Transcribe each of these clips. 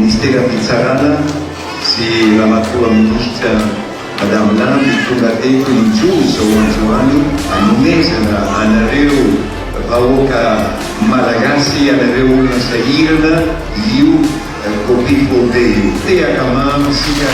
Ministera Pitsarana sy Ramatoa Ministra Madame Lamby tonga teto nijoro zao androany anomezana anareo vahoaka malagasy, anareo olona sahirana io Covid-19 io. Tehaka mamy sika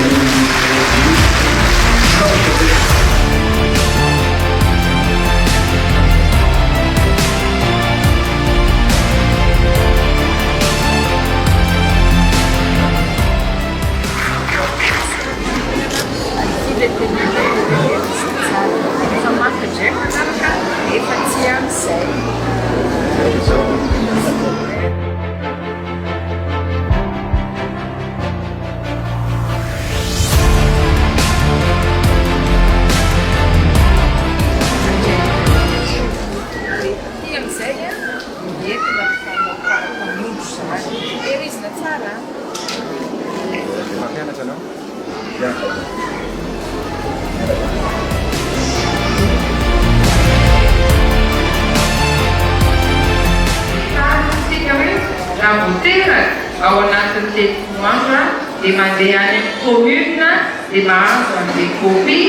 raha votera ao anatin'ny telopolo andro dia mandeha any amin'ny commune dia mahazo an'ilay copie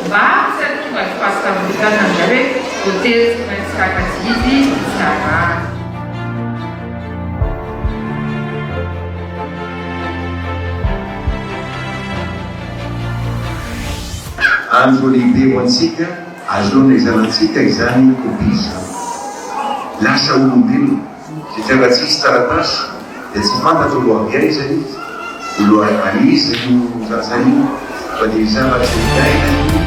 mba sady tonga ny fahasamborana amin'izay hoe votera tsy maintsy kakazidy tsara. andro lehibe ho antsika azoana izanantsika izany kopisa lasa olombelona satria raha tsisy taratasy dia tsy fantatro olo aviaiza izy olo aniza io zazany fa dia zavatsy ilaina io.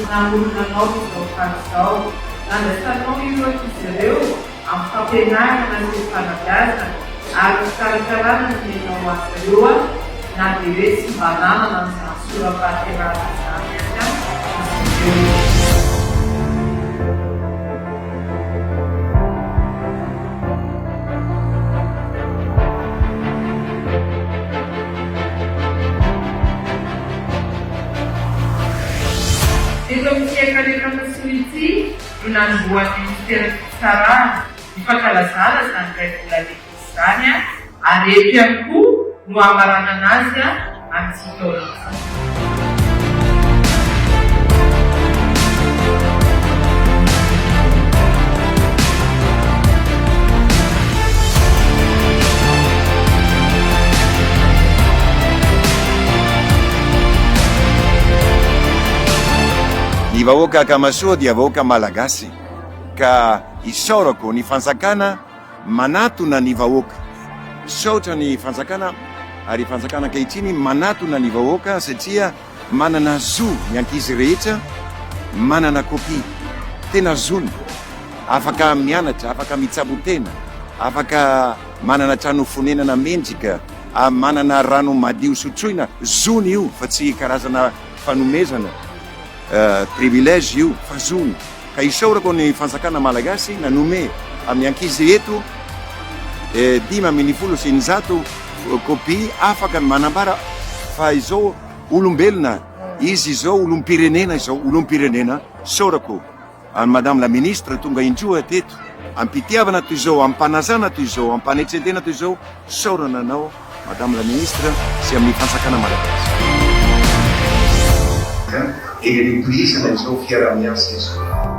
Namoronanao izao fanizao nandrasanao ireo ankizy ireo amin'ny fampianarana sy fanabeazana ary fikarakarana ny menao azy ireo na dia hoe tsy mba nanana ny sora-pahaterana izany azy eto amin'nytiaka rehetra masolity no nanomboan'ny Ministera Pitsarana ny fankalazana izany iray vola lehibe izany ary eto ihany koa no hamarana anazy amintsika olombelona. Ny vahoaka Kamasoa dia vahoaka malagasy ka isaorako ny fanjakana manatona ny vahoaka, saotra ny fanjakana ary fanjakana ankehitriny manatona ny vahoaka satria manana zo ny ankizy rehetra, manana kopia tena zony, afaka mianatra, afaka mitsabo-tena, afaka manana trano fonenana mendrika, manana rano madio sotroina, zony io fa tsy karazana fanomezana privilège io fa zony ka isaorako ny fanjakana malagasy nanome amin'ny ankizy eto 5,100 kopia afaka manambara fa izao olombelona izy izao olom-pirenena, izao olom-pirenena. Saorako Madame la Ministre tonga indroa teto ampitiavana toy izao, ampanazana toy izao, ampanetsetena toy izao, saorana anao Madame la Ministre sy amin'ny fanjakana malagasy. E le turismo del suo fiera mia stesso.